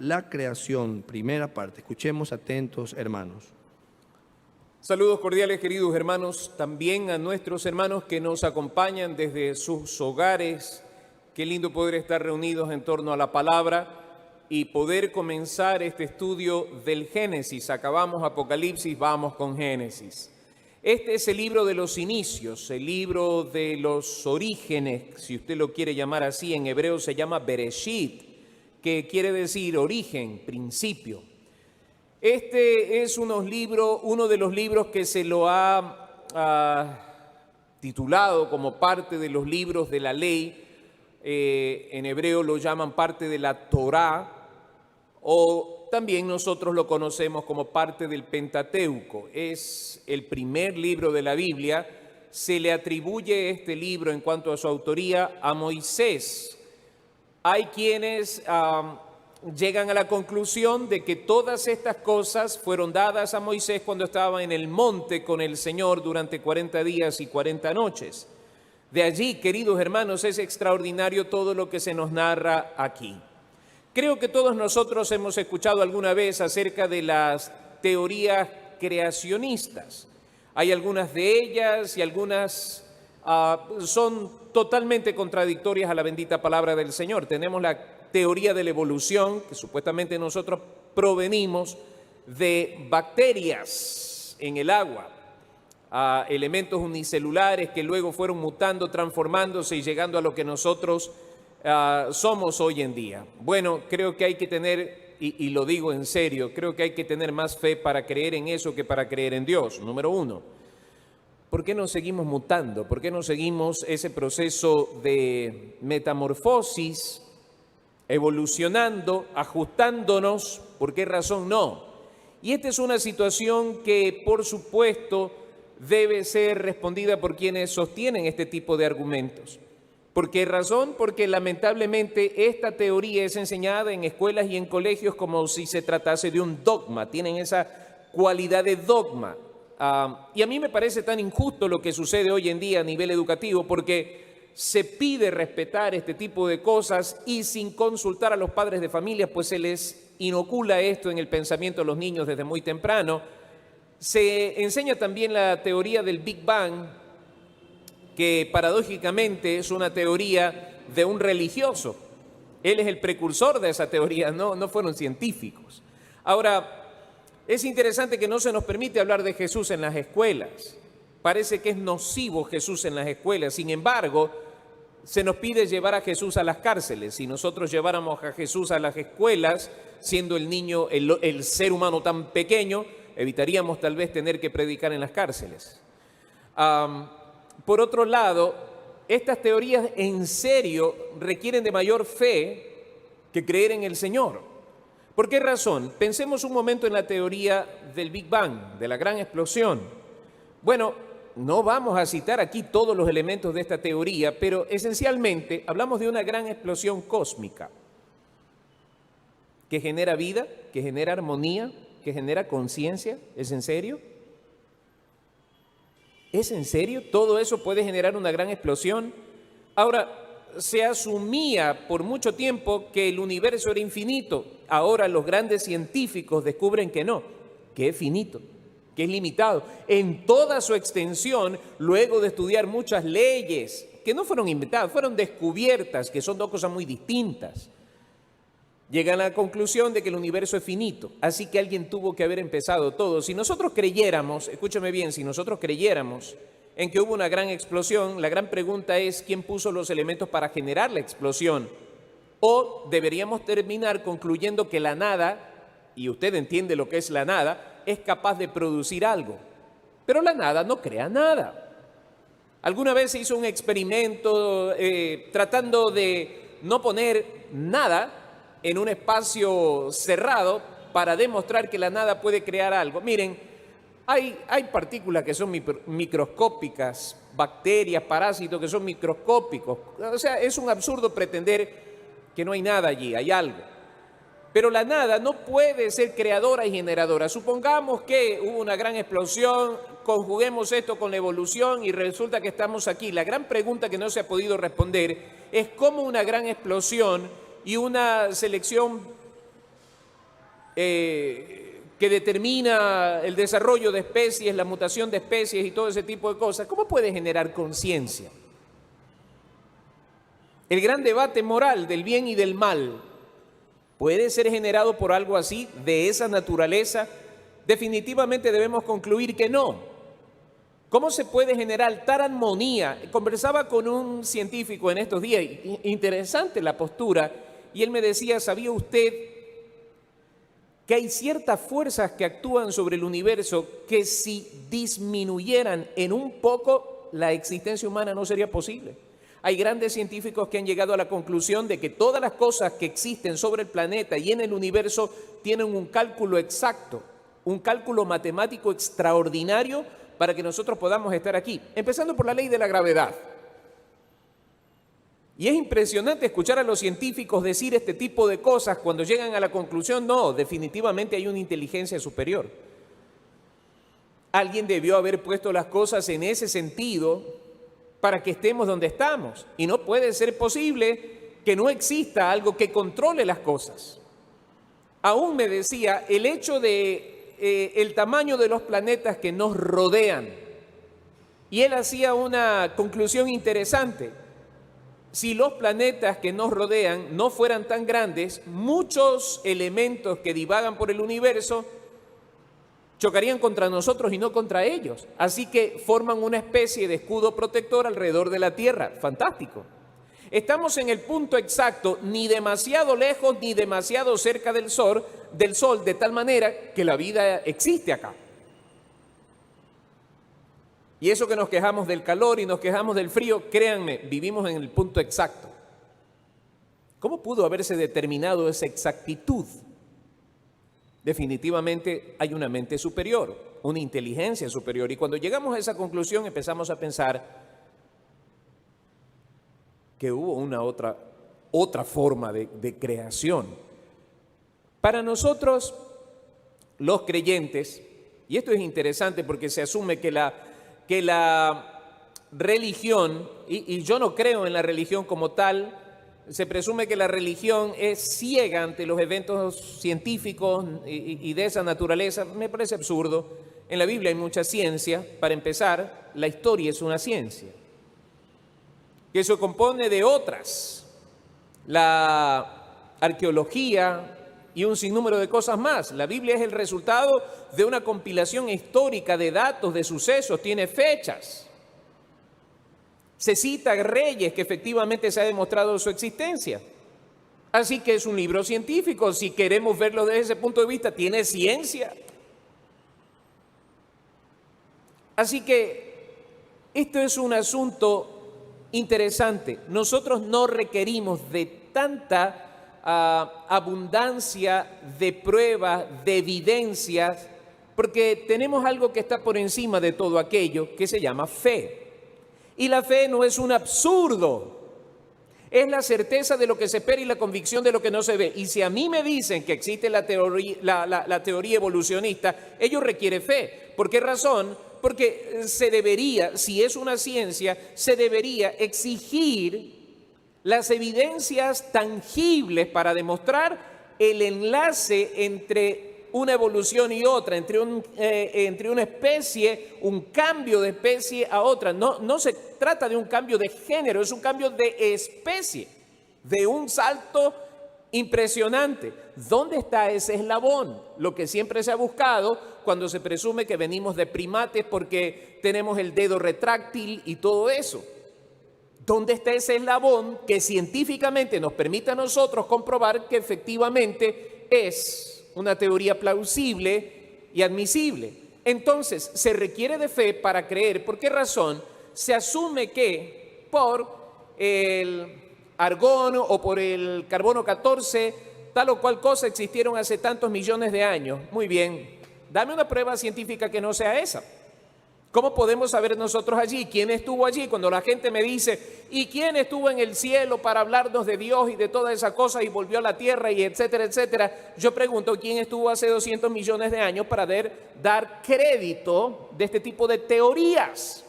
la creación. Primera parte. Escuchemos atentos, hermanos. Saludos cordiales, queridos hermanos, también a nuestros hermanos que nos acompañan desde sus hogares. Qué lindo poder estar reunidos en torno a la palabra y poder comenzar este estudio del Génesis. Acabamos Apocalipsis, vamos con Génesis. Este es el libro de los inicios, el libro de los orígenes, si usted lo quiere llamar así. En hebreo se llama Bereshit, que quiere decir origen, principio. Este es uno de los libros que se lo ha titulado como parte de los libros de la ley. En hebreo lo llaman parte de la Torá, o también nosotros lo conocemos como parte del Pentateuco. Es el primer libro de la Biblia. Se le atribuye este libro en cuanto a su autoría a Moisés. Hay quienes llegan a la conclusión de que todas estas cosas fueron dadas a Moisés cuando estaba en el monte con el Señor durante 40 días y 40 noches. De allí, queridos hermanos, es extraordinario todo lo que se nos narra aquí. Creo que todos nosotros hemos escuchado alguna vez acerca de las teorías creacionistas. Hay algunas de ellas y algunas son totalmente contradictorias a la bendita palabra del Señor. Tenemos la teoría de la evolución, que supuestamente nosotros provenimos de bacterias en el agua, elementos unicelulares que luego fueron mutando, transformándose y llegando a lo que nosotros somos hoy en día. Bueno, creo que hay que tener, y lo digo en serio, creo que hay que tener más fe para creer en eso que para creer en Dios. Número uno, ¿por qué no seguimos mutando? ¿Por qué no seguimos ese proceso de metamorfosis, evolucionando, ajustándonos? ¿Por qué razón no? Y esta es una situación que, por supuesto, debe ser respondida por quienes sostienen este tipo de argumentos. ¿Por qué razón? Porque lamentablemente esta teoría es enseñada en escuelas y en colegios como si se tratase de un dogma. Tienen esa cualidad de dogma. Y a mí me parece tan injusto lo que sucede hoy en día a nivel educativo, porque se pide respetar este tipo de cosas y sin consultar a los padres de familia, pues se les inocula esto en el pensamiento de los niños desde muy temprano. Se enseña también la teoría del Big Bang, que paradójicamente es una teoría de un religioso. Él es el precursor de esa teoría, no fueron científicos. Ahora, es interesante que no se nos permite hablar de Jesús en las escuelas. Parece que es nocivo Jesús en las escuelas. Sin embargo, se nos pide llevar a Jesús a las cárceles. Si nosotros lleváramos a Jesús a las escuelas, siendo el niño, el ser humano tan pequeño, evitaríamos tal vez tener que predicar en las cárceles. Por otro lado, estas teorías en serio requieren de mayor fe que creer en el Señor. ¿Por qué razón? Pensemos un momento en la teoría del Big Bang, de la gran explosión. Bueno, no vamos a citar aquí todos los elementos de esta teoría, pero esencialmente hablamos de una gran explosión cósmica que genera vida, que genera armonía, que genera conciencia. ¿Es en serio? ¿Es en serio? ¿Todo eso puede generar una gran explosión? Ahora, se asumía por mucho tiempo que el universo era infinito. Ahora los grandes científicos descubren que no, que es finito, que es limitado en toda su extensión, luego de estudiar muchas leyes que no fueron inventadas, fueron descubiertas, que son dos cosas muy distintas. Llegan a la conclusión de que el universo es finito, así que alguien tuvo que haber empezado todo. Si nosotros creyéramos, escúchame bien, si nosotros creyéramos en que hubo una gran explosión, la gran pregunta es ¿quién puso los elementos para generar la explosión? O deberíamos terminar concluyendo que la nada, y usted entiende lo que es la nada, es capaz de producir algo. Pero la nada no crea nada. Alguna vez se hizo un experimento tratando de no poner nada en un espacio cerrado para demostrar que la nada puede crear algo. Miren, hay partículas que son microscópicas, bacterias, parásitos que son microscópicos. O sea, es un absurdo pretender que no hay nada allí, hay algo. Pero la nada no puede ser creadora y generadora. Supongamos que hubo una gran explosión, conjuguemos esto con la evolución y resulta que estamos aquí. La gran pregunta que no se ha podido responder es cómo una gran explosión y una selección que determina el desarrollo de especies, la mutación de especies y todo ese tipo de cosas, ¿cómo puede generar conciencia? El gran debate moral del bien y del mal puede ser generado por algo así, de esa naturaleza. Definitivamente debemos concluir que no. ¿Cómo se puede generar tal armonía? Conversaba con un científico en estos días, interesante la postura, y él me decía, ¿sabía usted que hay ciertas fuerzas que actúan sobre el universo que si disminuyeran en un poco, la existencia humana no sería posible? Hay grandes científicos que han llegado a la conclusión de que todas las cosas que existen sobre el planeta y en el universo tienen un cálculo exacto, un cálculo matemático extraordinario para que nosotros podamos estar aquí, empezando por la ley de la gravedad. Y es impresionante escuchar a los científicos decir este tipo de cosas cuando llegan a la conclusión, no, definitivamente hay una inteligencia superior. Alguien debió haber puesto las cosas en ese sentido para que estemos donde estamos. Y no puede ser posible que no exista algo que controle las cosas. Aún me decía, el hecho de el tamaño de los planetas que nos rodean. Y él hacía una conclusión interesante. Si los planetas que nos rodean no fueran tan grandes, muchos elementos que divagan por el universo chocarían contra nosotros y no contra ellos. Así que forman una especie de escudo protector alrededor de la Tierra. Fantástico. Estamos en el punto exacto, ni demasiado lejos ni demasiado cerca del Sol, de tal manera que la vida existe acá. Y eso que nos quejamos del calor y nos quejamos del frío, créanme, vivimos en el punto exacto. ¿Cómo pudo haberse determinado esa exactitud? Definitivamente hay una mente superior, una inteligencia superior. Y cuando llegamos a esa conclusión empezamos a pensar que hubo una otra forma de creación. Para nosotros, los creyentes, y esto es interesante porque se asume que la religión, y yo no creo en la religión como tal, se presume que la religión es ciega ante los eventos científicos y de esa naturaleza. Me parece absurdo. En la Biblia hay mucha ciencia. Para empezar, la historia es una ciencia que se compone de otras. La arqueología y un sinnúmero de cosas más. La Biblia es el resultado de una compilación histórica de datos, de sucesos, tiene fechas. Se cita reyes que efectivamente se ha demostrado su existencia. Así que es un libro científico. Si queremos verlo desde ese punto de vista, tiene ciencia. Así que esto es un asunto interesante. Nosotros no requerimos de tanta abundancia de pruebas, de evidencias, porque tenemos algo que está por encima de todo aquello que se llama fe. Y la fe no es un absurdo, es la certeza de lo que se espera y la convicción de lo que no se ve. Y si a mí me dicen que existe la teoría evolucionista, ello requiere fe. ¿Por qué razón? Porque se debería, si es una ciencia, se debería exigir las evidencias tangibles para demostrar el enlace entre una evolución y otra, entre una especie, un cambio de especie a otra. No se trata de un cambio de género, es un cambio de especie, de un salto impresionante. ¿Dónde está ese eslabón? Lo que siempre se ha buscado cuando se presume que venimos de primates porque tenemos el dedo retráctil y todo eso. ¿Dónde está ese eslabón que científicamente nos permite a nosotros comprobar que efectivamente es una teoría plausible y admisible? Entonces, se requiere de fe para creer. ¿Por qué razón? Se asume que por el argón o por el carbono 14, tal o cual cosa existieron hace tantos millones de años. Muy bien, dame una prueba científica que no sea esa. ¿Cómo podemos saber nosotros allí? ¿Quién estuvo allí? Cuando la gente me dice, ¿y quién estuvo en el cielo para hablarnos de Dios y de todas esas cosas y volvió a la tierra y etcétera, etcétera? Yo pregunto, ¿quién estuvo hace 200 millones de años para dar crédito de este tipo de teorías?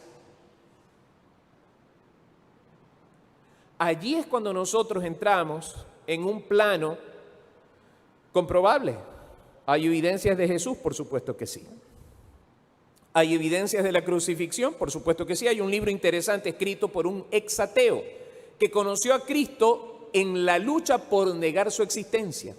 Allí es cuando nosotros entramos en un plano comprobable. ¿Hay evidencias de Jesús? Por supuesto que sí. ¿Hay evidencias de la crucifixión? Por supuesto que sí. Hay un libro interesante escrito por un ex ateo que conoció a Cristo en la lucha por negar su existencia.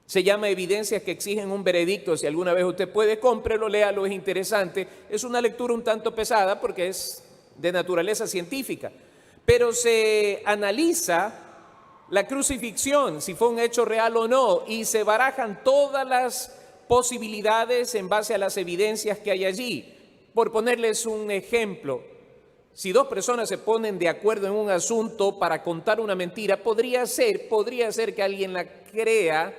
Se llama Evidencias que exigen un veredicto. Si alguna vez usted puede, cómprelo, léalo, es interesante. Es una lectura un tanto pesada porque es de naturaleza científica, pero se analiza la crucifixión, si fue un hecho real o no, y se barajan todas las posibilidades en base a las evidencias que hay allí. Por ponerles un ejemplo, si dos personas se ponen de acuerdo en un asunto para contar una mentira, podría ser que alguien la crea,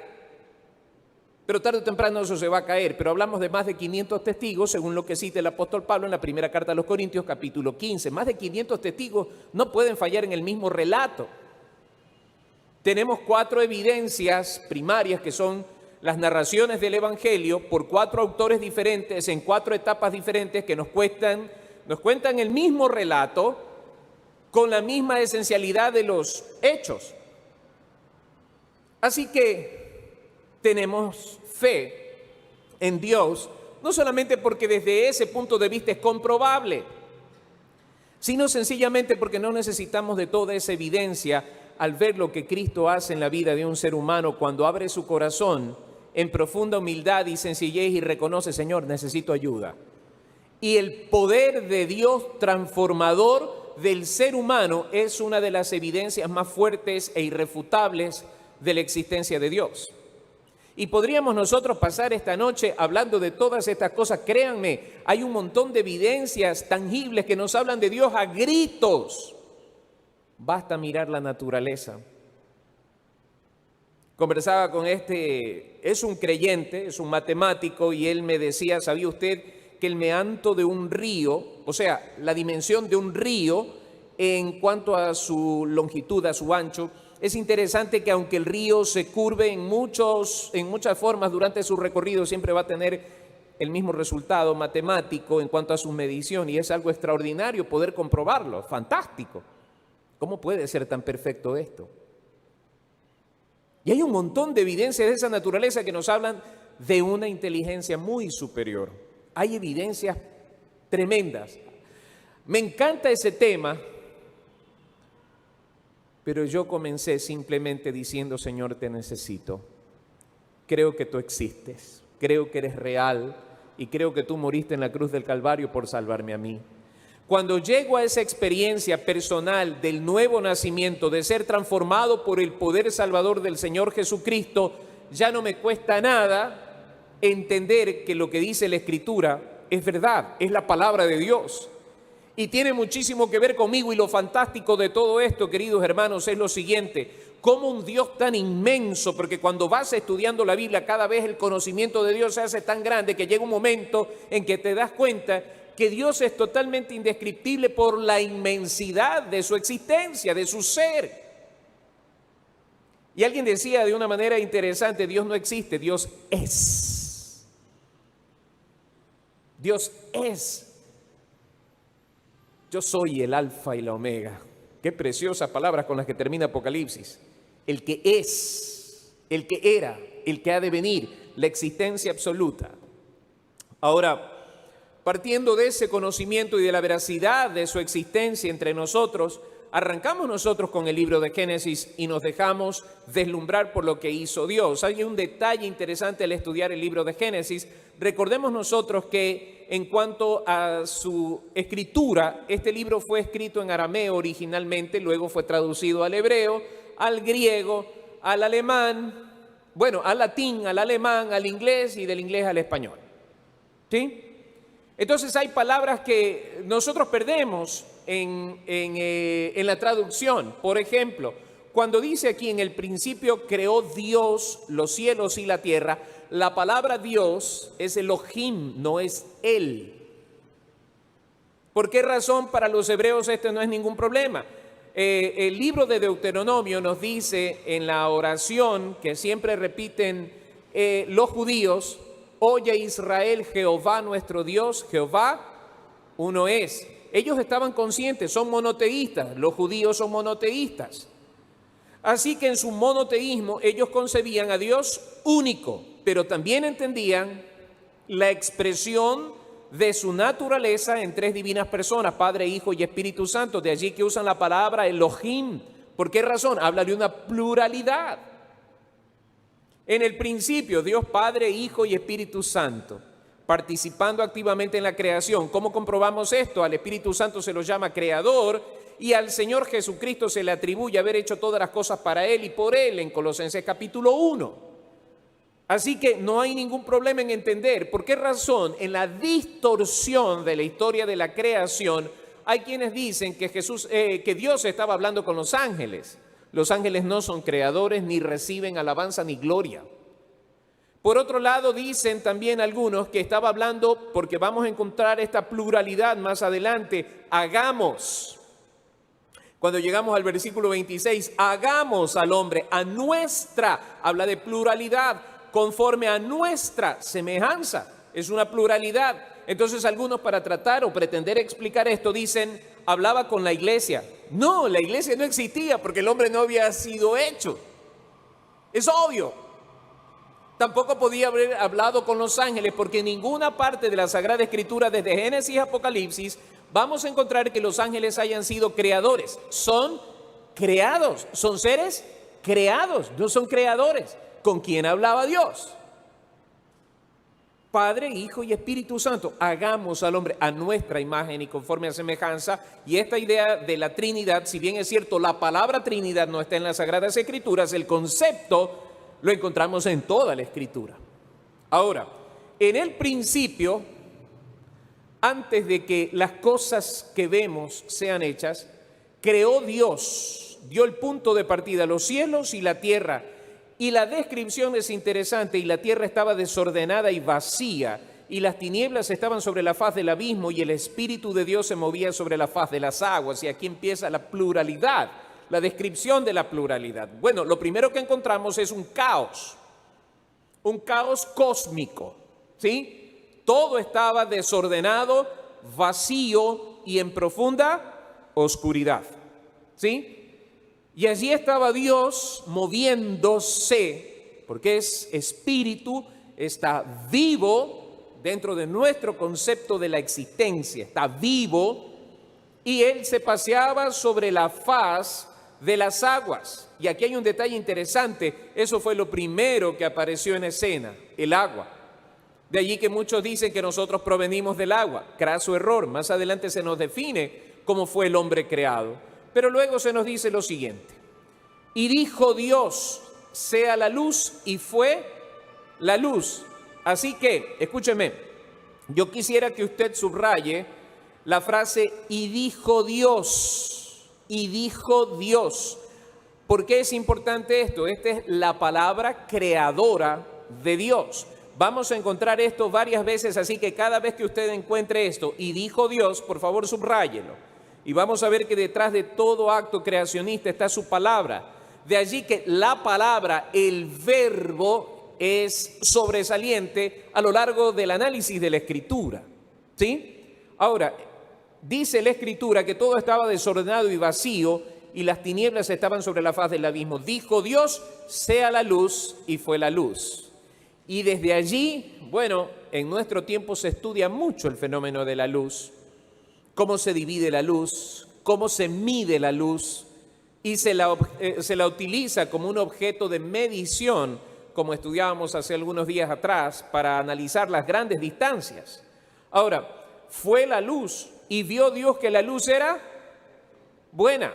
pero tarde o temprano eso se va a caer. Pero hablamos de más de 500 testigos, según lo que cita el apóstol Pablo en la primera carta a los Corintios, capítulo 15. Más de 500 testigos no pueden fallar en el mismo relato. Tenemos 4 evidencias primarias que son las narraciones del Evangelio por 4 autores diferentes en 4 etapas diferentes que nos cuentan el mismo relato con la misma esencialidad de los hechos. Así que tenemos fe en Dios, no solamente porque desde ese punto de vista es comprobable, sino sencillamente porque no necesitamos de toda esa evidencia al ver lo que Cristo hace en la vida de un ser humano cuando abre su corazón en profunda humildad y sencillez y reconoce: Señor, necesito ayuda. Y el poder de Dios transformador del ser humano es una de las evidencias más fuertes e irrefutables de la existencia de Dios. Y podríamos nosotros pasar esta noche hablando de todas estas cosas. Créanme, hay un montón de evidencias tangibles que nos hablan de Dios a gritos. Basta mirar la naturaleza. Conversaba con es un creyente, es un matemático, y él me decía: ¿sabía usted que el meandro de un río, o sea, la dimensión de un río en cuanto a su longitud, a su ancho, es interesante que aunque el río se curve en muchas formas durante su recorrido, siempre va a tener el mismo resultado matemático en cuanto a su medición? Y es algo extraordinario poder comprobarlo, fantástico. ¿Cómo puede ser tan perfecto esto? Y hay un montón de evidencias de esa naturaleza que nos hablan de una inteligencia muy superior. Hay evidencias tremendas. Me encanta ese tema, pero yo comencé simplemente diciendo: Señor, te necesito. Creo que tú existes, creo que eres real y creo que tú moriste en la cruz del Calvario por salvarme a mí. Cuando llego a esa experiencia personal del nuevo nacimiento, de ser transformado por el poder salvador del Señor Jesucristo, ya no me cuesta nada entender que lo que dice la Escritura es verdad, es la palabra de Dios. Y tiene muchísimo que ver conmigo. Y lo fantástico de todo esto, queridos hermanos, es lo siguiente: cómo un Dios tan inmenso, porque cuando vas estudiando la Biblia, cada vez el conocimiento de Dios se hace tan grande que llega un momento en que te das cuenta que Dios es totalmente indescriptible por la inmensidad de su existencia, de su ser. Y alguien decía de una manera interesante: Dios no existe, Dios es. Dios es. Yo soy el alfa y la omega. Qué preciosas palabras con las que termina Apocalipsis. El que es, el que era, el que ha de venir, la existencia absoluta. Ahora, partiendo de ese conocimiento y de la veracidad de su existencia entre nosotros, arrancamos nosotros con el libro de Génesis y nos dejamos deslumbrar por lo que hizo Dios. Hay un detalle interesante al estudiar el libro de Génesis. Recordemos nosotros que en cuanto a su escritura, este libro fue escrito en arameo originalmente, luego fue traducido al hebreo, al griego, al alemán, al latín, al alemán, al inglés y del inglés al español. ¿Sí? Entonces hay palabras que nosotros perdemos en la traducción. Por ejemplo, cuando dice aquí: en el principio creó Dios los cielos y la tierra, la palabra Dios es Elohim, no es Él. ¿Por qué razón? Para los hebreos este no es ningún problema. El libro de Deuteronomio nos dice en la oración que siempre repiten los judíos: oye Israel, Jehová nuestro Dios, Jehová uno es. Ellos estaban conscientes, son monoteístas, los judíos son monoteístas. Así que en su monoteísmo ellos concebían a Dios único. pero también entendían la expresión de su naturaleza en tres divinas personas, Padre, Hijo y Espíritu Santo. De allí que usan la palabra Elohim. ¿Por qué razón? Habla de una pluralidad. En el principio, Dios Padre, Hijo y Espíritu Santo, participando activamente en la creación. ¿Cómo comprobamos esto? Al Espíritu Santo se lo llama creador y al Señor Jesucristo se le atribuye haber hecho todas las cosas para Él y por Él en Colosenses capítulo 1. Así que no hay ningún problema en entender por qué razón en la distorsión de la historia de la creación hay quienes dicen que Dios estaba hablando con los ángeles. Los ángeles no son creadores ni reciben alabanza ni gloria. Por otro lado, dicen también algunos que estaba hablando, porque vamos a encontrar esta pluralidad más adelante, hagamos. Cuando llegamos al versículo 26, hagamos al hombre a nuestra, habla de pluralidad, conforme a nuestra semejanza. Es una pluralidad. Entonces algunos, para tratar o pretender explicar esto, dicen, hablaba con la iglesia. No, la iglesia no existía porque el hombre no había sido hecho. Es obvio. Tampoco podía haber hablado con los ángeles porque en ninguna parte de la Sagrada Escritura, desde Génesis a Apocalipsis, vamos a encontrar que los ángeles hayan sido creadores. Son creados, son seres creados, no son creadores. ¿Con quién hablaba Dios? Padre, Hijo y Espíritu Santo. Hagamos al hombre a nuestra imagen y conforme a semejanza. Y esta idea de la Trinidad, si bien es cierto, la palabra Trinidad no está en las Sagradas Escrituras, el concepto lo encontramos en toda la Escritura. Ahora, en el principio, antes de que las cosas que vemos sean hechas, creó Dios, dio el punto de partida, los cielos y la tierra. Y la descripción es interesante, y la tierra estaba desordenada y vacía, y las tinieblas estaban sobre la faz del abismo, y el Espíritu de Dios se movía sobre la faz de las aguas. Y aquí empieza la pluralidad, la descripción de la pluralidad. Bueno, lo primero que encontramos es un caos cósmico, ¿sí? Todo estaba desordenado, vacío y en profunda oscuridad, ¿sí? Y allí estaba Dios moviéndose, porque es espíritu, está vivo dentro de nuestro concepto de la existencia, está vivo, y Él se paseaba sobre la faz de las aguas. Y aquí hay un detalle interesante, eso fue lo primero que apareció en escena, el agua. De allí que muchos dicen que nosotros provenimos del agua, craso error. Más adelante se nos define cómo fue el hombre creado. Pero luego se nos dice lo siguiente: y dijo Dios, sea la luz, y fue la luz. Así que, escúcheme, yo quisiera que usted subraye la frase, y dijo Dios, y dijo Dios. ¿Por qué es importante esto? Esta es la palabra creadora de Dios. Vamos a encontrar esto varias veces, así que cada vez que usted encuentre esto, y dijo Dios, por favor subráyelo. Y vamos a ver que detrás de todo acto creacionista está su palabra. De allí que la palabra, el verbo, es sobresaliente a lo largo del análisis de la Escritura, ¿sí? Ahora, dice la Escritura que todo estaba desordenado y vacío y las tinieblas estaban sobre la faz del abismo. Dijo Dios, sea la luz, y fue la luz. Y desde allí, bueno, en nuestro tiempo se estudia mucho el fenómeno de la luz, cómo se divide la luz, cómo se mide la luz, y se la utiliza como un objeto de medición, como estudiábamos hace algunos días atrás, para analizar las grandes distancias. Ahora, fue la luz, y vio Dios que la luz era buena,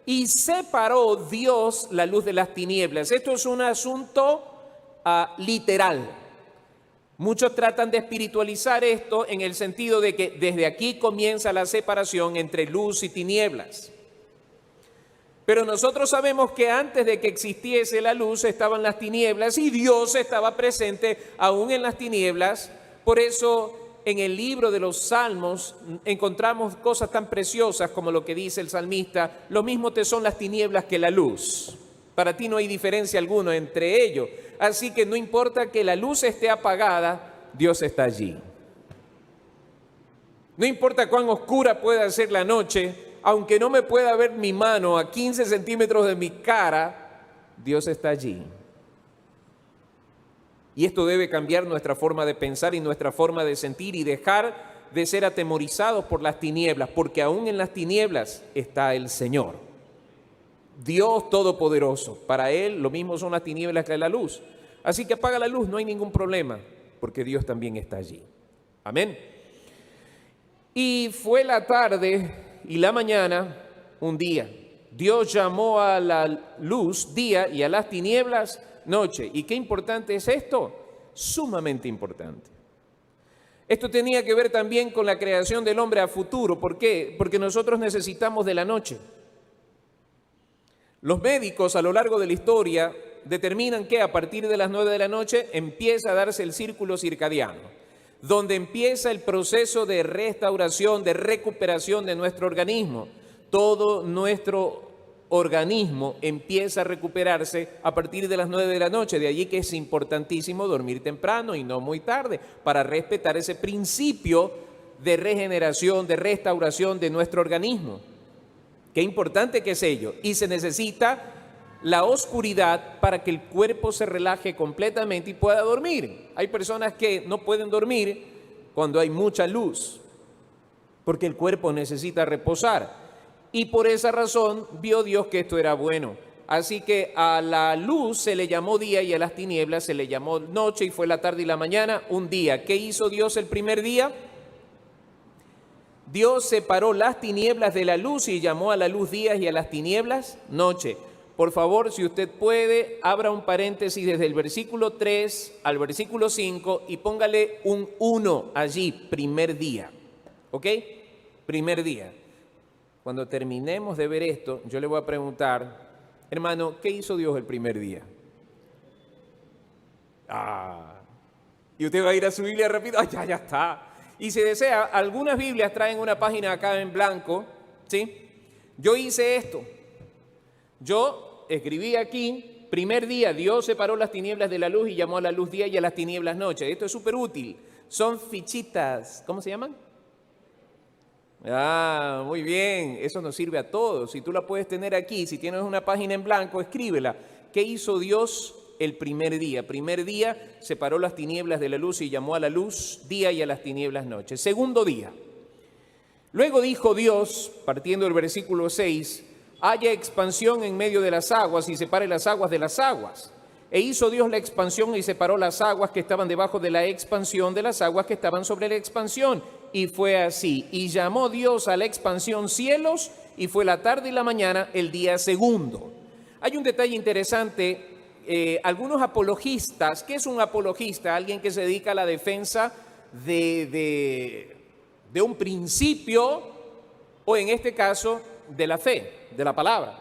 y separó Dios la luz de las tinieblas. Esto es un asunto literal. Muchos tratan de espiritualizar esto en el sentido de que desde aquí comienza la separación entre luz y tinieblas. Pero nosotros sabemos que antes de que existiese la luz estaban las tinieblas y Dios estaba presente aún en las tinieblas. Por eso en el libro de los Salmos encontramos cosas tan preciosas como lo que dice el salmista: lo mismo te son las tinieblas que la luz. Para ti no hay diferencia alguna entre ellos. Así que no importa que la luz esté apagada, Dios está allí. No importa cuán oscura pueda ser la noche, aunque no me pueda ver mi mano a 15 centímetros de mi cara, Dios está allí. Y esto debe cambiar nuestra forma de pensar y nuestra forma de sentir y dejar de ser atemorizados por las tinieblas, porque aún en las tinieblas está el Señor, Dios Todopoderoso. Para Él lo mismo son las tinieblas que la luz. Así que apaga la luz, no hay ningún problema, porque Dios también está allí. Amén. Y fue la tarde y la mañana un día. Dios llamó a la luz día y a las tinieblas noche. ¿Y qué importante es esto? Sumamente importante. Esto tenía que ver también con la creación del hombre a futuro. ¿Por qué? Porque nosotros necesitamos de la noche. Los médicos a lo largo de la historia determinan que a partir de las 9 de la noche empieza a darse el círculo circadiano, donde empieza el proceso de restauración, de recuperación de nuestro organismo. Todo nuestro organismo empieza a recuperarse a partir de las 9 de la noche. De allí que es importantísimo dormir temprano y no muy tarde, para respetar ese principio de regeneración, de restauración de nuestro organismo. Qué importante que es ello. Y se necesita la oscuridad para que el cuerpo se relaje completamente y pueda dormir. Hay personas que no pueden dormir cuando hay mucha luz, porque el cuerpo necesita reposar. Y por esa razón vio Dios que esto era bueno. Así que a la luz se le llamó día y a las tinieblas se le llamó noche, y fue la tarde y la mañana un día. ¿Qué hizo Dios el primer día? Dios separó las tinieblas de la luz y llamó a la luz día y a las tinieblas noche. Por favor, si usted puede, abra un paréntesis desde el versículo 3 al versículo 5 y póngale un 1 allí, primer día. ¿Ok? Primer día. Cuando terminemos de ver esto, yo le voy a preguntar, hermano, ¿qué hizo Dios el primer día? Y usted va a ir a su Biblia rápido. Ya está. Y si desea, algunas Biblias traen una página acá en blanco, ¿sí? Yo hice esto. Yo escribí aquí, primer día, Dios separó las tinieblas de la luz y llamó a la luz día y a las tinieblas noche. Esto es súper útil. Son fichitas. ¿Cómo se llaman? Muy bien. Eso nos sirve a todos. Si tú la puedes tener aquí, si tienes una página en blanco, escríbela. ¿Qué hizo Dios el primer día? Primer día, separó las tinieblas de la luz y llamó a la luz día y a las tinieblas noche. Segundo día. Luego dijo Dios, partiendo del versículo 6, haya expansión en medio de las aguas y separe las aguas de las aguas. E hizo Dios la expansión y separó las aguas que estaban debajo de la expansión de las aguas que estaban sobre la expansión. Y fue así. Y llamó Dios a la expansión cielos, y fue la tarde y la mañana el día segundo. Hay un detalle interesante. Algunos apologistas, ¿qué es un apologista? Alguien que se dedica a la defensa de un principio, o en este caso, de la fe, de la palabra.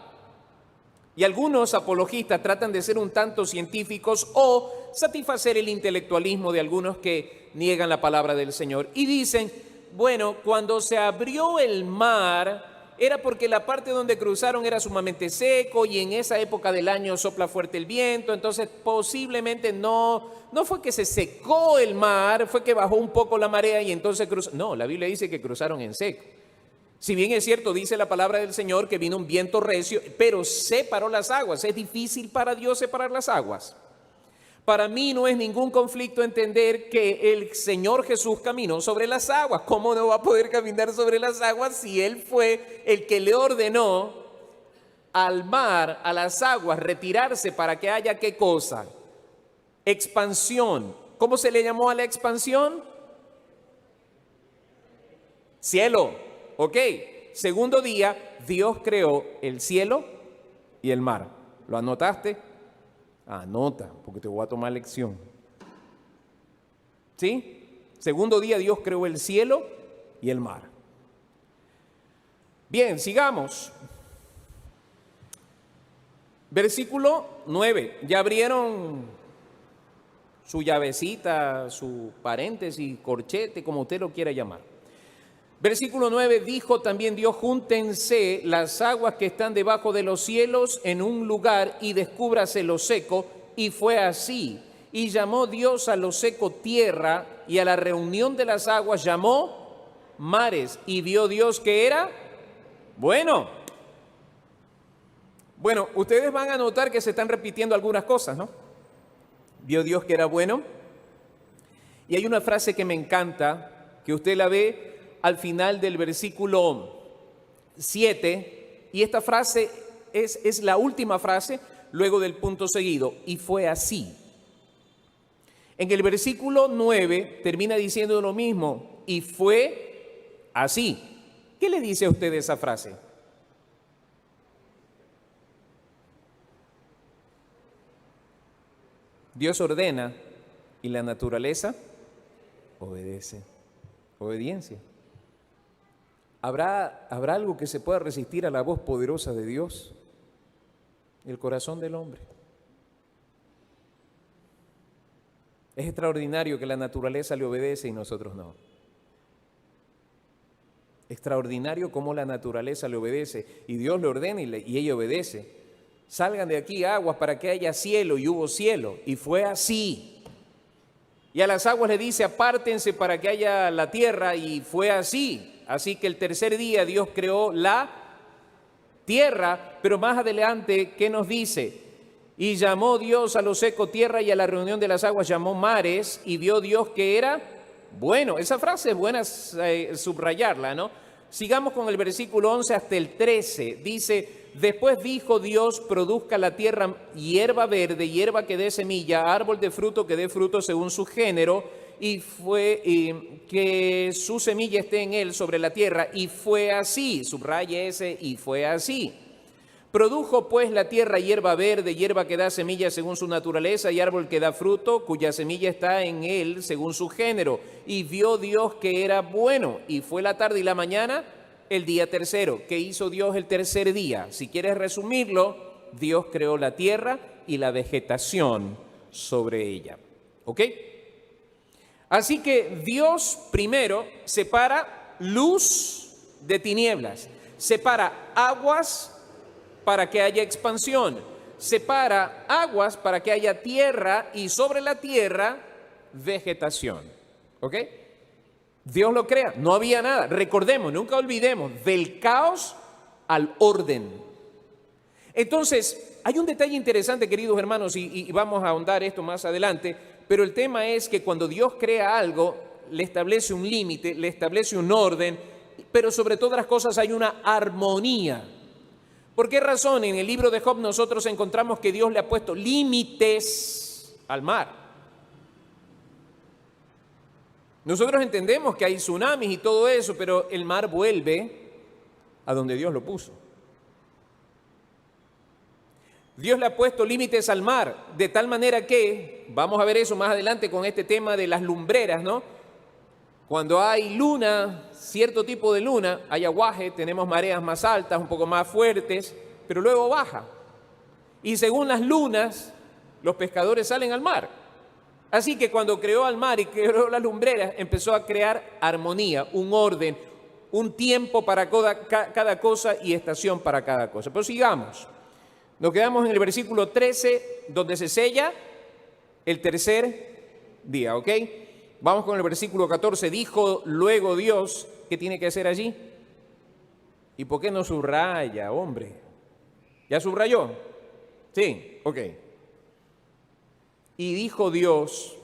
Y algunos apologistas tratan de ser un tanto científicos o satisfacer el intelectualismo de algunos que niegan la palabra del Señor. Y dicen, bueno, cuando se abrió el mar, era porque la parte donde cruzaron era sumamente seco y en esa época del año sopla fuerte el viento, entonces posiblemente no fue que se secó el mar, fue que bajó un poco la marea y entonces cruzaron. No, la Biblia dice que cruzaron en seco. Si bien es cierto, dice la palabra del Señor que vino un viento recio, pero separó las aguas. ¿Es difícil para Dios separar las aguas? Para mí no es ningún conflicto entender que el Señor Jesús caminó sobre las aguas. ¿Cómo no va a poder caminar sobre las aguas si Él fue el que le ordenó al mar, a las aguas, retirarse para que haya qué cosa? Expansión. ¿Cómo se le llamó a la expansión? Cielo. Ok, segundo día, Dios creó el cielo y el mar. ¿Lo anotaste? Anota, porque te voy a tomar lección. ¿Sí? Segundo día, Dios creó el cielo y el mar. Bien, sigamos. Versículo 9. Ya abrieron su llavecita, su paréntesis, corchete, como usted lo quiera llamar. Versículo 9, dijo también Dios, júntense las aguas que están debajo de los cielos en un lugar y descúbrase lo seco, y fue así. Y llamó Dios a lo seco tierra, y a la reunión de las aguas llamó mares, y vio Dios que era bueno. Bueno, ustedes van a notar que se están repitiendo algunas cosas, ¿no? Vio Dios que era bueno. Y hay una frase que me encanta, que usted la ve al final del versículo 7, y esta frase es la última frase luego del punto seguido, y fue así. En el versículo 9 termina diciendo lo mismo, y fue así. ¿Qué le dice a usted esa frase? Dios ordena y la naturaleza obedece. Obediencia. ¿Habrá algo que se pueda resistir a la voz poderosa de Dios? El corazón del hombre. Es extraordinario que la naturaleza le obedece y nosotros no. Extraordinario cómo la naturaleza le obedece y Dios le ordena y ella obedece. Salgan de aquí aguas para que haya cielo, y hubo cielo, y fue así. Y a las aguas le dice, apártense para que haya la tierra, y fue así. Así que el tercer día Dios creó la tierra, pero más adelante, ¿qué nos dice? Y llamó Dios a lo seco tierra, y a la reunión de las aguas llamó mares, y vio Dios que era bueno. Esa frase es buena subrayarla, ¿no? Sigamos con el versículo 11 hasta el 13. Dice, después dijo Dios, produzca la tierra hierba verde, hierba que dé semilla, árbol de fruto que dé fruto según su género, y fue que su semilla esté en él sobre la tierra, y fue así. Subraye ese, y fue así. Produjo pues la tierra hierba verde, hierba que da semilla según su naturaleza, y árbol que da fruto, cuya semilla está en él según su género. Y vio Dios que era bueno, y fue la tarde y la mañana el día tercero. ¿Qué hizo Dios el tercer día? Si quieres resumirlo, Dios creó la tierra y la vegetación sobre ella. ¿Ok? Así que Dios primero separa luz de tinieblas, separa aguas para que haya expansión, separa aguas para que haya tierra, y sobre la tierra vegetación. ¿Ok? Dios lo crea, no había nada. Recordemos, nunca olvidemos, del caos al orden. Entonces, hay un detalle interesante, queridos hermanos, y vamos a ahondar esto más adelante, pero el tema es que cuando Dios crea algo, le establece un límite, le establece un orden, pero sobre todas las cosas hay una armonía. ¿Por qué razón? En el libro de Job nosotros encontramos que Dios le ha puesto límites al mar. Nosotros entendemos que hay tsunamis y todo eso, pero el mar vuelve a donde Dios lo puso. Dios le ha puesto límites al mar, de tal manera que, vamos a ver eso más adelante con este tema de las lumbreras, ¿no? Cuando hay luna, cierto tipo de luna, hay aguaje, tenemos mareas más altas, un poco más fuertes, pero luego baja. Y según las lunas, los pescadores salen al mar. Así que cuando creó al mar y creó las lumbreras, empezó a crear armonía, un orden, un tiempo para cada cosa y estación para cada cosa. Pero sigamos. Nos quedamos en el versículo 13, donde se sella el tercer día, ¿ok? Vamos con el versículo 14. Dijo luego Dios, ¿qué tiene que hacer allí? ¿Y por qué no subraya, hombre? ¿Ya subrayó? Sí, ok. Y dijo Dios,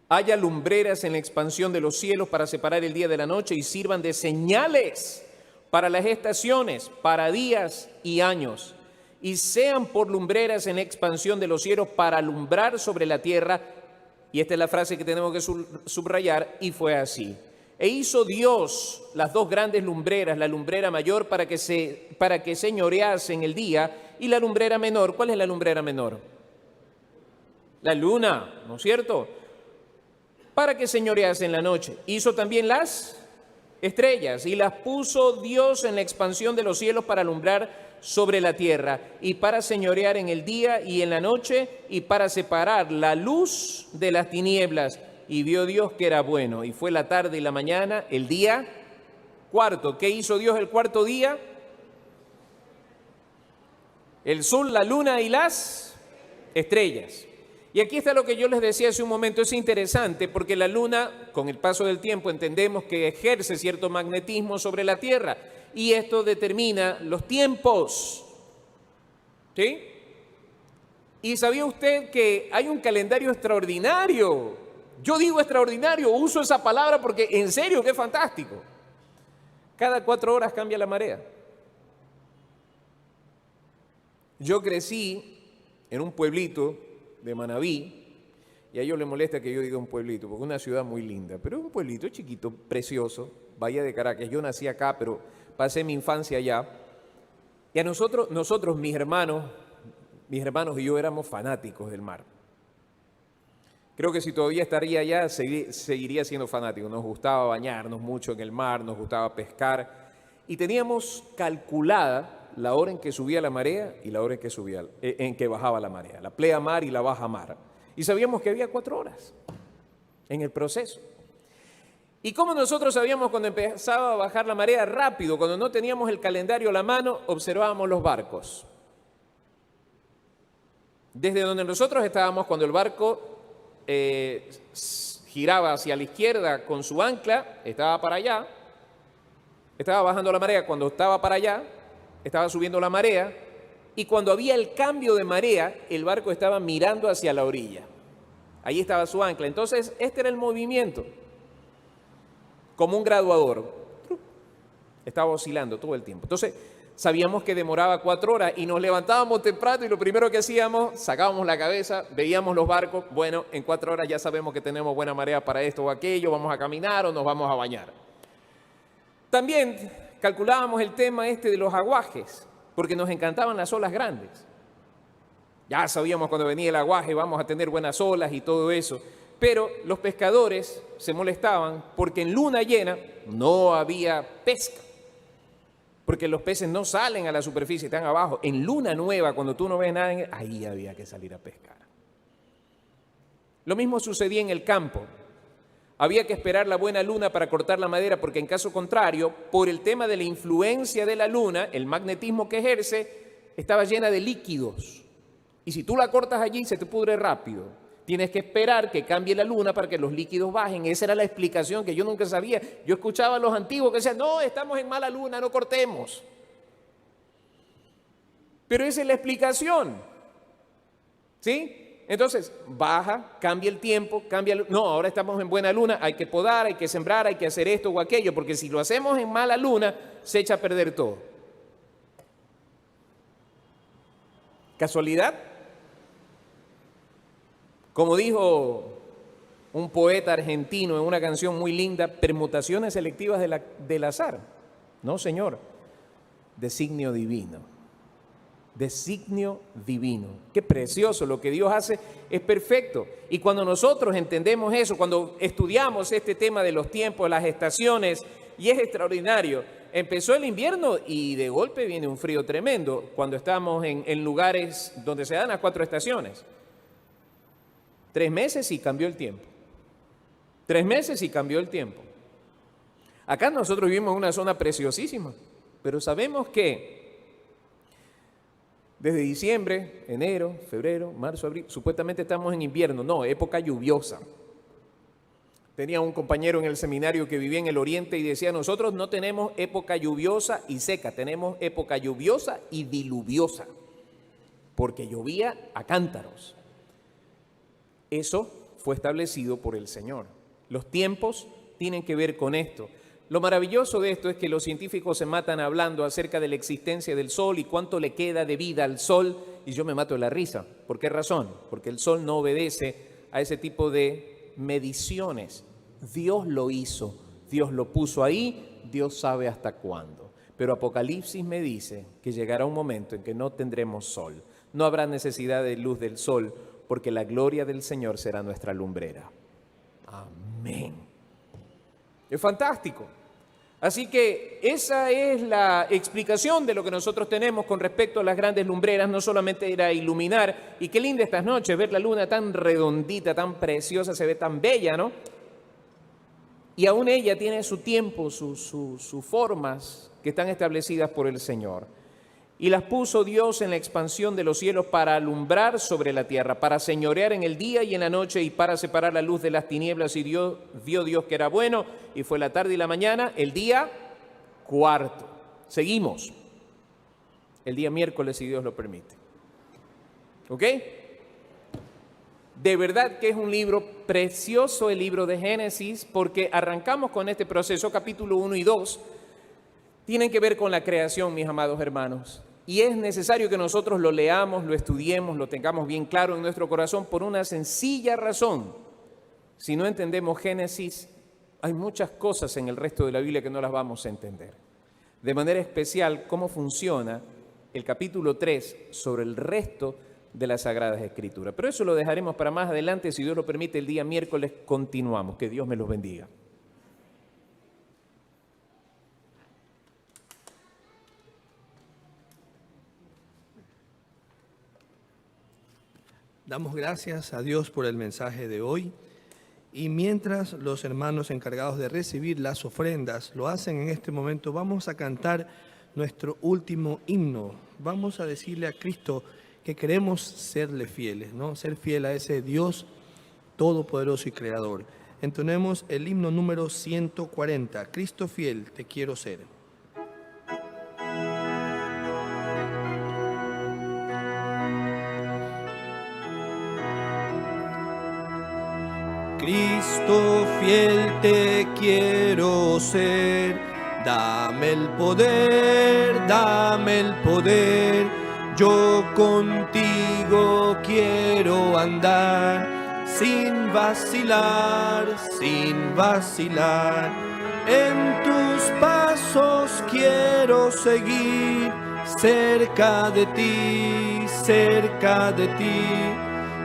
haya lumbreras en la expansión de los cielos para separar el día de la noche, y sirvan de señales para las estaciones, para días y años, y sean por lumbreras en la expansión de los cielos para alumbrar sobre la tierra. Y esta es la frase que tenemos que subrayar, y fue así. E hizo Dios las dos grandes lumbreras, la lumbrera mayor para que señorease en el día, y la lumbrera menor. ¿Cuál es la lumbrera menor? La luna, ¿no es cierto? Para que señorease en la noche. Hizo también las estrellas, y las puso Dios en la expansión de los cielos para alumbrar sobre la tierra, y para señorear en el día y en la noche, y para separar la luz de las tinieblas. Y vio Dios que era bueno, y fue la tarde y la mañana, el día cuarto. ¿Qué hizo Dios el cuarto día? El sol, la luna y las estrellas. Y aquí está lo que yo les decía hace un momento. Es interesante porque la luna, con el paso del tiempo, entendemos que ejerce cierto magnetismo sobre la tierra, y esto determina los tiempos, ¿sí? ¿Y sabía usted que hay un calendario extraordinario? Yo digo extraordinario, uso esa palabra porque en serio que es fantástico. Cada 4 horas cambia la marea. Yo crecí en un pueblito de Manabí, y a ellos les molesta que yo diga un pueblito, porque es una ciudad muy linda, pero es un pueblito chiquito, precioso, Bahía de Caracas. Yo nací acá, pero pasé mi infancia allá. Y a nosotros mis hermanos y yo éramos fanáticos del mar. Creo que si todavía estaría allá, seguiría siendo fanático. Nos gustaba bañarnos mucho en el mar, nos gustaba pescar. Y teníamos calculada la hora en que subía la marea y la hora en que bajaba la marea. La pleamar y la bajamar. Y sabíamos que había 4 horas en el proceso. ¿Y cómo nosotros sabíamos cuando empezaba a bajar la marea? Rápido, cuando no teníamos el calendario a la mano, observábamos los barcos. Desde donde nosotros estábamos, cuando el barco giraba hacia la izquierda con su ancla, estaba para allá, estaba bajando la marea. Cuando estaba para allá, estaba subiendo la marea, y cuando había el cambio de marea, el barco estaba mirando hacia la orilla. Ahí estaba su ancla. Entonces, este era el movimiento, como un graduador. Estaba oscilando todo el tiempo. Entonces, sabíamos que demoraba 4 horas y nos levantábamos temprano y lo primero que hacíamos, sacábamos la cabeza, veíamos los barcos. Bueno, en 4 horas ya sabemos que tenemos buena marea para esto o aquello, vamos a caminar o nos vamos a bañar. También calculábamos el tema de los aguajes, porque nos encantaban las olas grandes. Ya sabíamos cuando venía el aguaje vamos a tener buenas olas y todo eso. Pero los pescadores se molestaban porque en luna llena no había pesca. Porque los peces no salen a la superficie, están abajo. En luna nueva, cuando tú no ves nada, ahí había que salir a pescar. Lo mismo sucedía en el campo. Había que esperar la buena luna para cortar la madera, porque en caso contrario, por el tema de la influencia de la luna, el magnetismo que ejerce, estaba llena de líquidos. Y si tú la cortas allí, se te pudre rápido. Tienes que esperar que cambie la luna para que los líquidos bajen. Esa era la explicación que yo nunca sabía. Yo escuchaba a los antiguos que decían, no, estamos en mala luna, no cortemos. Pero esa es la explicación. ¿Sí? Entonces, baja, cambia el tiempo, no, ahora estamos en buena luna, hay que podar, hay que sembrar, hay que hacer esto o aquello, porque si lo hacemos en mala luna, se echa a perder todo. ¿Casualidad? Como dijo un poeta argentino en una canción muy linda, permutaciones selectivas del azar. No, señor, designio divino. Designio divino. Qué precioso, lo que Dios hace es perfecto. Y cuando nosotros entendemos eso, cuando estudiamos este tema de los tiempos, las estaciones, y es extraordinario. Empezó el invierno y de golpe viene un frío tremendo cuando estamos en lugares donde se dan las 4 estaciones. 3 meses y cambió el tiempo. 3 meses y cambió el tiempo. Acá nosotros vivimos en una zona preciosísima, pero sabemos que desde diciembre, enero, febrero, marzo, abril, supuestamente estamos en invierno. No, época lluviosa. Tenía un compañero en el seminario que vivía en el oriente y decía, nosotros no tenemos época lluviosa y seca, tenemos época lluviosa y diluviosa, porque llovía a cántaros. Eso fue establecido por el Señor. Los tiempos tienen que ver con esto. Lo maravilloso de esto es que los científicos se matan hablando acerca de la existencia del Sol y cuánto le queda de vida al Sol, y yo me mato de la risa. ¿Por qué razón? Porque el Sol no obedece a ese tipo de mediciones. Dios lo hizo, Dios lo puso ahí, Dios sabe hasta cuándo. Pero Apocalipsis me dice que llegará un momento en que no tendremos sol. No habrá necesidad de luz del sol, porque la gloria del Señor será nuestra lumbrera. Amén. Es fantástico. Así que esa es la explicación de lo que nosotros tenemos con respecto a las grandes lumbreras. No solamente era iluminar, y qué linda estas noches, ver la luna tan redondita, tan preciosa, se ve tan bella, ¿no? Y aún ella tiene su tiempo, sus formas que están establecidas por el Señor. Y las puso Dios en la expansión de los cielos para alumbrar sobre la tierra, para señorear en el día y en la noche y para separar la luz de las tinieblas. Y vio Dios que era bueno, y fue la tarde y la mañana, el día cuarto. Seguimos. El día miércoles, si Dios lo permite. ¿Ok? De verdad que es un libro precioso, el libro de Génesis, porque arrancamos con este proceso, capítulo 1 y 2, tienen que ver con la creación, mis amados hermanos. Y es necesario que nosotros lo leamos, lo estudiemos, lo tengamos bien claro en nuestro corazón por una sencilla razón. Si no entendemos Génesis, hay muchas cosas en el resto de la Biblia que no las vamos a entender. De manera especial, cómo funciona el capítulo 3 sobre el resto de las Sagradas Escrituras. Pero eso lo dejaremos para más adelante, si Dios lo permite, el día miércoles continuamos. Que Dios me los bendiga. Damos gracias a Dios por el mensaje de hoy. Y mientras los hermanos encargados de recibir las ofrendas lo hacen en este momento, vamos a cantar nuestro último himno. Vamos a decirle a Cristo que queremos serle fieles, ¿no? Ser fiel a ese Dios todopoderoso y creador. Entonemos el himno número 140. Cristo fiel, te quiero ser. Cristo fiel te quiero ser, dame el poder, yo contigo quiero andar, sin vacilar, en tus pasos quiero seguir, cerca de ti,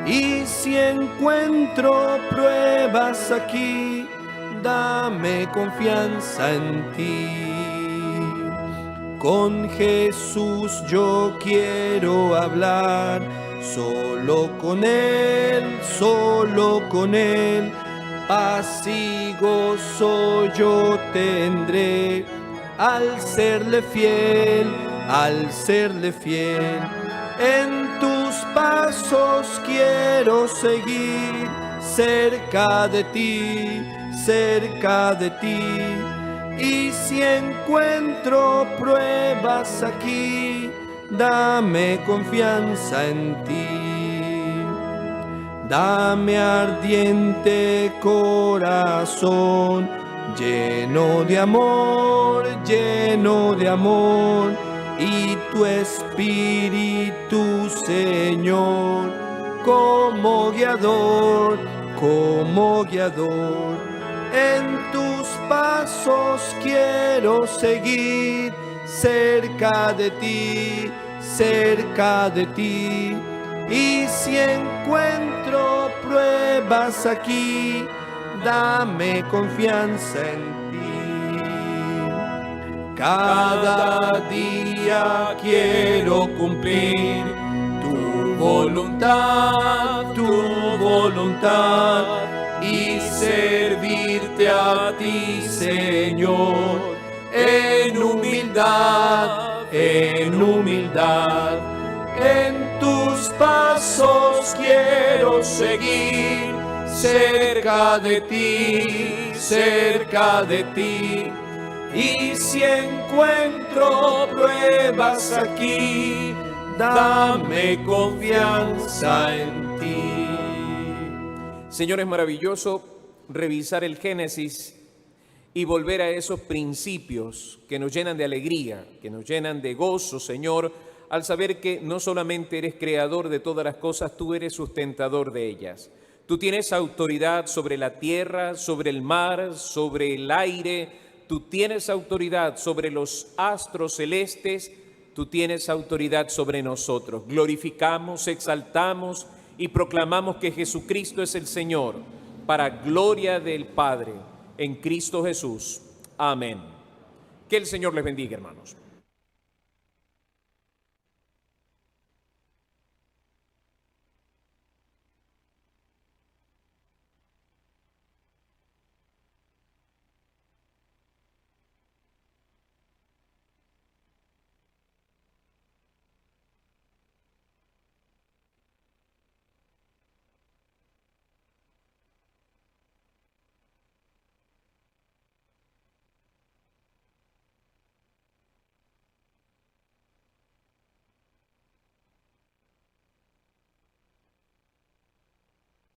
y si encuentro pruebas aquí, dame confianza en ti. Con Jesús yo quiero hablar, solo con Él, paz y gozo yo tendré, al serle fiel. En tus pasos quiero seguir, cerca de ti, y si encuentro pruebas aquí, dame confianza en ti. Dame ardiente corazón, lleno de amor, y tu espíritu, Señor, como guiador, en tus pasos quiero seguir, cerca de ti, y si encuentro pruebas aquí, dame confianza en ti. Cada día quiero cumplir tu voluntad, y servirte a ti, Señor, en humildad. En tus pasos quiero seguir, cerca de ti, y si encuentro pruebas aquí, dame confianza en ti. Señor, es maravilloso revisar el Génesis y volver a esos principios que nos llenan de alegría, que nos llenan de gozo, Señor, al saber que no solamente eres creador de todas las cosas, tú eres sustentador de ellas. Tú tienes autoridad sobre la tierra, sobre el mar, sobre el aire. Tú tienes autoridad sobre los astros celestes. Tú tienes autoridad sobre nosotros. Glorificamos, exaltamos y proclamamos que Jesucristo es el Señor, para gloria del Padre, en Cristo Jesús. Amén. Que el Señor les bendiga, hermanos.